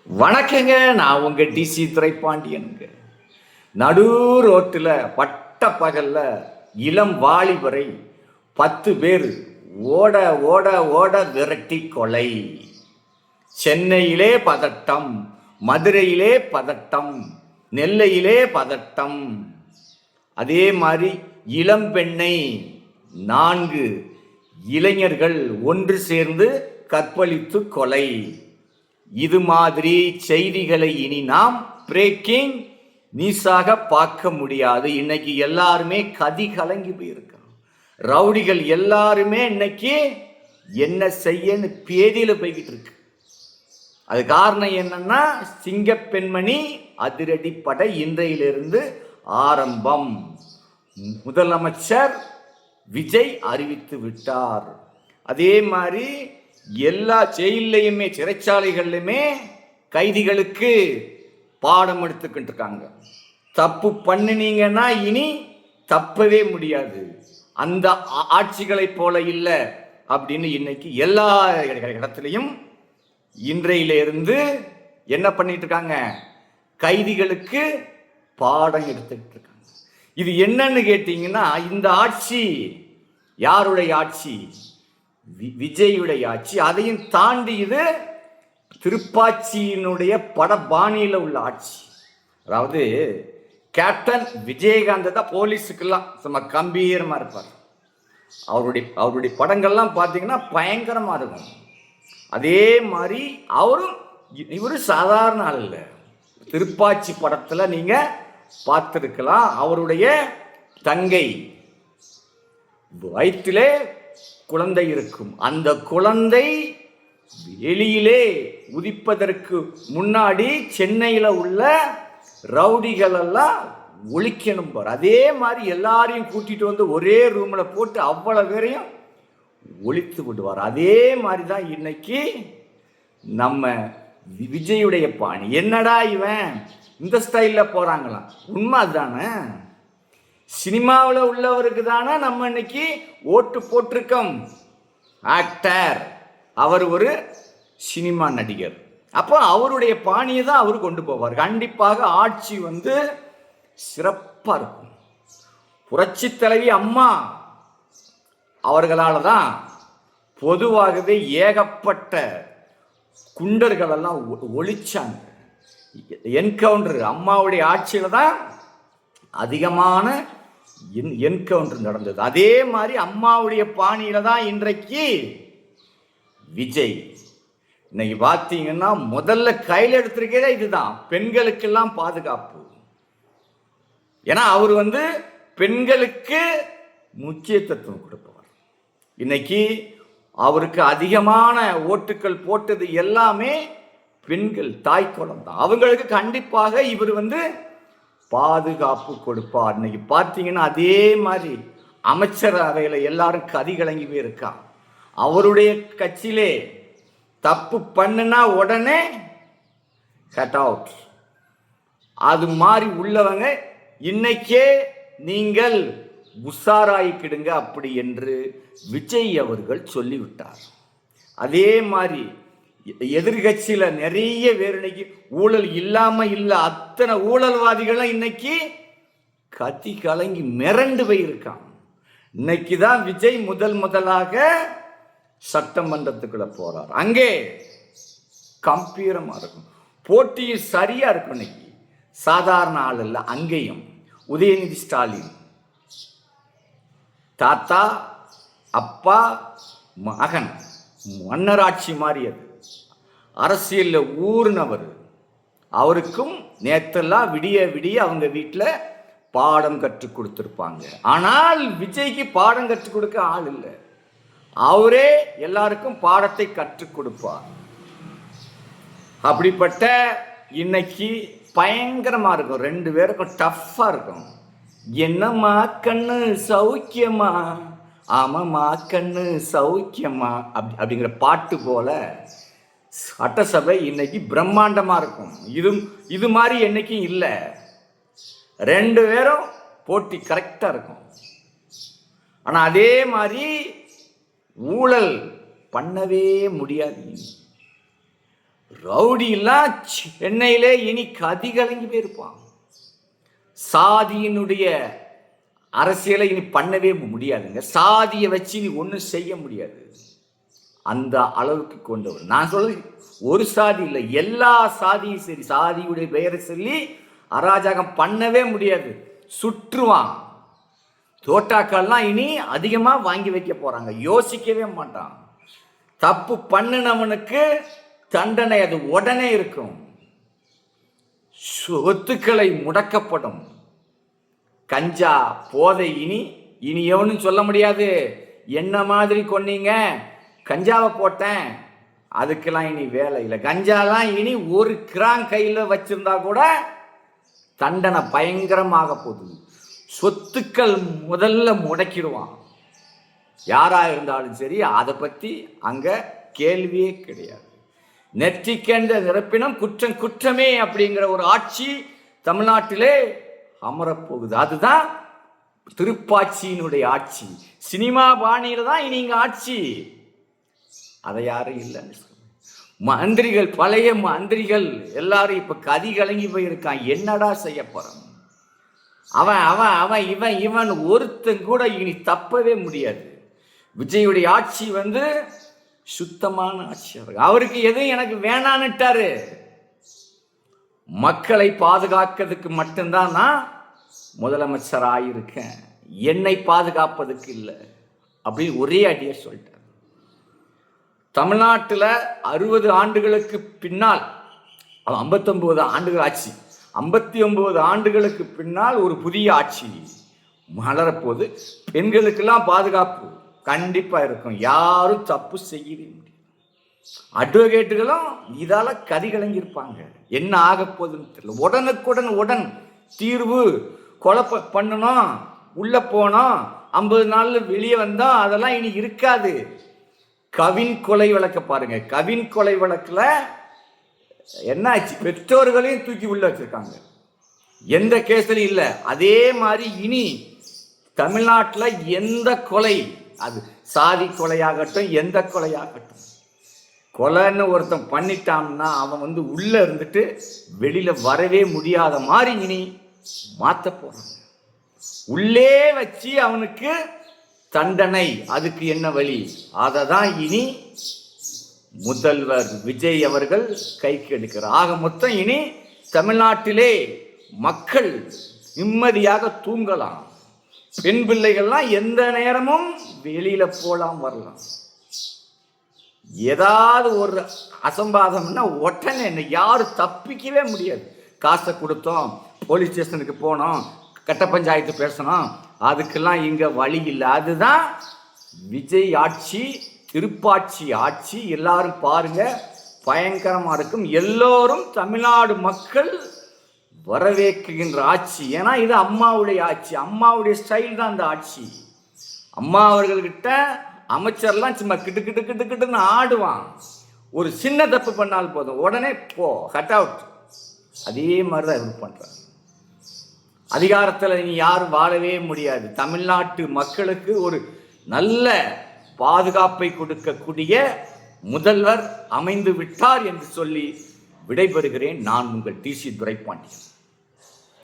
வணக்கங்க. நான் உங்க டிசி துரைப்பாண்டியனுங்க. நடு ரோட்டில் பட்ட பகல்ல இளம் வாலிபரை 10 பேர் ஓட ஓட ஓட விரட்டி கொலை. சென்னையிலே பதட்டம், மதுரையிலே பதட்டம், நெல்லையிலே பதட்டம். அதே மாதிரி இளம்பெண்ணை 4 இளைஞர்கள் ஒன்று சேர்ந்து கற்பழித்து கொலை. இது மாதிரி செய்திகளை இனி நாம் பிரேக்கிங் நியூஸாக பார்க்க முடியாது. இன்னைக்கு எல்லாருமே கதி கலங்கி போயிருக்காங்க. ரவுடிகள் எல்லாருமே இன்னைக்கு என்ன செய்யன்னு பேதியில போய்கிட்டு இருக்கு. அது காரணம் என்னன்னா, சிங்க பெண்மணி அதிரடி படை இன்றையிலிருந்து ஆரம்பம். முதலமைச்சர் விஜய் அறிவித்து விட்டார். அதே மாதிரி எல்லா ஜெயிலையுமே சிறைச்சாலைகளிலுமே கைதிகளுக்கு பாடம் எடுத்துக்கிட்டு இருக்காங்க. தப்பு பண்ணினீங்கன்னா இனி தப்பவே முடியாது, அந்த ஆட்சிகளை போல இல்லை அப்படின்னு இன்னைக்கு எல்லா இடத்துலையும் இன்றையிலிருந்து என்ன பண்ணிட்டு இருக்காங்க, கைதிகளுக்கு பாடம் எடுத்துக்கிட்டு இருக்காங்க. இது என்னன்னு கேட்டீங்கன்னா, இந்த ஆட்சி யாருடைய ஆட்சி? விஜயுடைய ஆட்சி. அதையும் தாண்டி இது திருப்பாச்சியினுடைய படபாணியில் உள்ள ஆட்சி. அதாவது கேப்டன் விஜயகாந்த் தான் போலீஸுக்கெல்லாம் சும்மா கம்பீரமா இருப்பார். அவருடைய படங்கள்லாம் பார்த்தீங்கன்னா பயங்கரமா இருக்கும். அதே மாதிரி இவரு சாதாரண ஆள் இல்லை. திருப்பாச்சி படத்துல நீங்க பார்த்திருக்கலாம். அவருடைய தங்கை வயிற்றிலே குழந்தை இருக்கும். அந்த குழந்தை வெளியிலே உதிப்பதற்கு முன்னாடி சென்னையில் உள்ள ரவுடிகள் எல்லாம் ஒழிக்கணும் பார். அதே மாதிரி எல்லாரையும் கூட்டிட்டு வந்து ஒரே ரூம்ல போட்டு அவ்வளவு பேரையும் ஒழித்து விடுவார். அதே மாதிரி தான் இன்னைக்கு நம்ம விஜயுடைய பாணி. என்னடா இவன் இந்த ஸ்டைல்ல போறாங்களாம். உண்மை அதுதானே. சினிமாவில் உள்ளவருக்கு தானே நம்ம இன்னைக்கு ஓட்டு போட்டிருக்கோம். ஆக்டர், அவர் ஒரு சினிமா நடிகர். அப்போ அவருடைய பாணியை தான் அவர் கொண்டு போவார். கண்டிப்பாக ஆட்சி சிறப்பாக இருக்கும். புரட்சி தலைவி அம்மா அவர்களால் தான் பொதுவாகவே ஏகப்பட்ட குண்டர்களெல்லாம் ஒழிச்சாங்க. என்கவுண்டர் அம்மாவுடைய ஆட்சியில் தான் அதிகமான என்கவுண்டர் நடந்தது. அதே மாதிரி அம்மாவுடைய பாணியில தான் இன்றைக்கு விஜய். இன்னைக்கு பார்த்தீங்கன்னா முதல்ல கையில் எடுத்திருக்கிறதே இதுதான், பெண்களுக்கெல்லாம் பாதுகாப்பு. ஏன்னா அவர் பெண்களுக்கு முக்கியத்துவம் கொடுப்பவர். இன்னைக்கு அவருக்கு அதிகமான ஓட்டுக்கள் போட்டது எல்லாமே பெண்கள், தாய் குழந்தை. அவங்களுக்கு கண்டிப்பாக இவர் பாதுகாப்பு கொடுப்பார். இன்னைக்கு பார்த்தீங்கன்னா அதே மாதிரி அமைச்சரவையில் எல்லாரும் கதி கலங்கி போயிருக்கா. அவருடைய கட்சியிலே தப்பு பண்ணுனா உடனே கட் அவுட். அது மாதிரி உள்ளவங்க இன்னைக்கே நீங்கள் உஷாராயிக்கிடுங்க அப்படி என்று விஜய் அவர்கள் சொல்லிவிட்டார். அதே மாதிரி எதிர்கட்சியில நிறைய பேர் இன்னைக்கு ஊழல் இல்லாம இல்ல, அத்தனை ஊழல்வாதிகளும் இன்னைக்கு கத்தி கலங்கி மிரண்டு போயிருக்கான். இன்னைக்குதான் விஜய் முதலாக சட்டமன்றத்துக்குள்ள போறார். அங்கே கம்பீரமா இருக்கும், போட்டி சரியா இருக்கும். இன்னைக்கு சாதாரண ஆள் இல்ல. அங்கேயும் உதயநிதி ஸ்டாலின் தாத்தா, அப்பா, மகன், மன்னராட்சி மாதிரி அது. அரசியல்ல ஊர்னவர். அவருக்கும் நேத்தெல்லாம் விடிய விடிய அவங்க வீட்டில் பாடம் கற்றுக் கொடுத்துருப்பாங்க. ஆனால் விஜய்க்கு பாடம் கற்றுக் கொடுக்க ஆள் இல்லை. அவரே எல்லாருக்கும் பாடத்தை கற்றுக் கொடுப்பார். அப்படிப்பட்ட இன்னைக்கு பயங்கரமா இருக்கும். 2 பேருக்கும் டஃப்பா இருக்கும். என்னம்மா கண்ணு சௌக்கியமா, ஆமாம்மா கண்ணு சௌக்கியமா அப்படிங்கிற பாட்டு போல சட்டசபை இன்னைக்கு பிரம்மாண்டமா இருக்கும். இது மாதிரி என்னைக்கும் இல்லை. 2 பேரும் போட்டி கரெக்டா இருக்கும். ஆனா அதே மாதிரி ஊழல் பண்ணவே முடியாது. ரவுடியெல்லாம் சென்னையிலே இனி கதி கலங்கி போயிருப்பான். சாதியினுடைய அரசியலை இனி பண்ணவே முடியாதுங்க. சாதியை வச்சு இனி ஒன்றும் செய்ய முடியாது. அந்த அளவுக்கு கொண்டவர். நான் சொல்றது ஒரு சாதி இல்லை, எல்லா சாதியும் சரி. சாதியுடைய பெயரை சொல்லி அராஜகம் பண்ணவே முடியாது, சுற்றுவான். தோட்டாக்கள்லாம் இனி அதிகமாக வாங்கி வைக்க போறாங்க, யோசிக்கவே மாட்டான். தப்பு பண்ணினவனுக்கு தண்டனை அது உடனே இருக்கும். சொத்துக்களை முடக்கப்படும். கஞ்சா போதை இனி எவனும் சொல்ல முடியாது என்ன மாதிரி கொன்னீங்க, கஞ்சாவை போட்டேன், அதுக்கெல்லாம் இனி வேலை இல்லை. கஞ்சாலாம் இனி ஒரு கிராம் கையில் வச்சிருந்தா கூட தண்டனை பயங்கரமாக போகுது. சொத்துக்கள் முதல்ல முடக்கிடுவான். யாரா இருந்தாலும் சரி, அதை பற்றி அங்க கேள்வியே கிடையாது. நெற்றிக்கென்ற நிரப்பினம் குற்றம் குற்றமே அப்படிங்கிற ஒரு ஆட்சி தமிழ்நாட்டிலே அமரப்போகுது. அதுதான் திருப்பாட்சியினுடைய ஆட்சி. சினிமா பாணியில தான் இனி இங்க ஆட்சி. அதை யாரும் இல்லைன்னு சொல்லுங்க. மந்திரிகள், பழைய மந்திரிகள் எல்லாரும் இப்ப கதி கலங்கி போயிருக்கான். என்னடா செய்ய போறான்? அவன் அவன் அவன் இவன் இவன் ஒருத்தன் கூட இனி தப்பவே முடியாது. விஜயுடைய ஆட்சி சுத்தமான ஆட்சி. அவருக்கு எதுவும் எனக்கு வேணான்னுட்டாரு. மக்களை பாதுகாக்கிறதுக்கு மட்டும்தான் நான் முதலமைச்சர் ஆயிருக்கேன், என்னை பாதுகாப்பதுக்கு இல்லை அப்படின்னு ஒரே அடியை சொல்லிட்டார். தமிழ்நாட்டில் 60 ஆண்டுகளுக்கு பின்னால், 59 ஆண்டுகள் ஆட்சி, 59 ஆண்டுகளுக்கு பின்னால் ஒரு புதிய ஆட்சி மலரப்போது. பெண்களுக்கெல்லாம் பாதுகாப்பு கண்டிப்பா இருக்கும், யாரும் தப்பு செய்யவே முடியும். அட்வொகேட்டுகளும் இதால கதி கலங்கியிருப்பாங்க. என்ன ஆக போகுதுன்னு தெரியல. உடன் தீர்வு. கொலை பண்ணணும், உள்ள போனோம், 50 நாள்ல வெளியே வந்தோம், அதெல்லாம் இனி இருக்காது. கவின் கொலை வழக்க பாருங்க. கவின் கொலை வழக்குல என்ன ஆச்சு? பெற்றோர்களையும் தூக்கி உள்ள வச்சிருக்காங்க, எந்த கேஸ்லையும் இல்லை. அதே மாதிரி இனி தமிழ்நாட்டில் எந்த கொலை, அது சாதி கொலையாகட்டும் எந்த கொலையாகட்டும், கொலைன்னு ஒருத்தன் பண்ணிட்டான்னா அவன் உள்ள இருந்துட்டு வெளியில வரவே முடியாத மாதிரி இனி மாத்த போறாங்க. உள்ளே வச்சு அவனுக்கு தண்டனை. அதுக்கு என்ன வழி? அதை தான் இனி முதல்வர் விஜய் அவர்கள் கைக்கு எடுக்கிறார். ஆக மொத்தம் இனி தமிழ்நாட்டிலே மக்கள் நிம்மதியாக தூங்கலாம். பெண் பிள்ளைகள்லாம் எந்த நேரமும் வெளியில போலாம் வரலாம். ஏதாவது ஒரு அசம்பாதம்னா உடனே என்ன, யாரும் தப்பிக்கவே முடியாது. காசை கொடுத்தோம், போலீஸ் ஸ்டேஷனுக்கு போனோம், கட்ட பஞ்சாயத்து பேசணும், அதுக்கெல்லாம் இங்க வழி இல்லை. அதுதான் விஜய் ஆட்சி, திருப்பாட்சி ஆட்சி. எல்லாரும் பாருங்க, பயங்கரமா இருக்கும். எல்லோரும் தமிழ்நாடு மக்கள் வரவேற்கின்ற ஆட்சி. ஏன்னா இது அம்மாவுடைய ஆட்சி, அம்மாவுடைய ஸ்டைல் தான் அந்த ஆட்சி. அம்மா அவர்கள்கிட்ட அமைச்சர்லாம் சும்மா கிட்டு கிட்டு கிட்டு கிட்டுன்னு ஆடுவான். ஒரு சின்ன தப்பு பண்ணால் போதும், உடனே போ, கட் அவுட். அதே மாதிரிதான் இவர் பண்றாங்க. அதிகாரத்தில் இனி யாரும் வாழவே முடியாது. தமிழ்நாட்டு மக்களுக்கு ஒரு நல்ல பாதுகாப்பை கொடுக்கக்கூடிய முதல்வர் அமைந்து விட்டார் என்று சொல்லி விடைபெறுகிறேன். நான் உங்கள் டிசி துரைப்பாண்டியன்.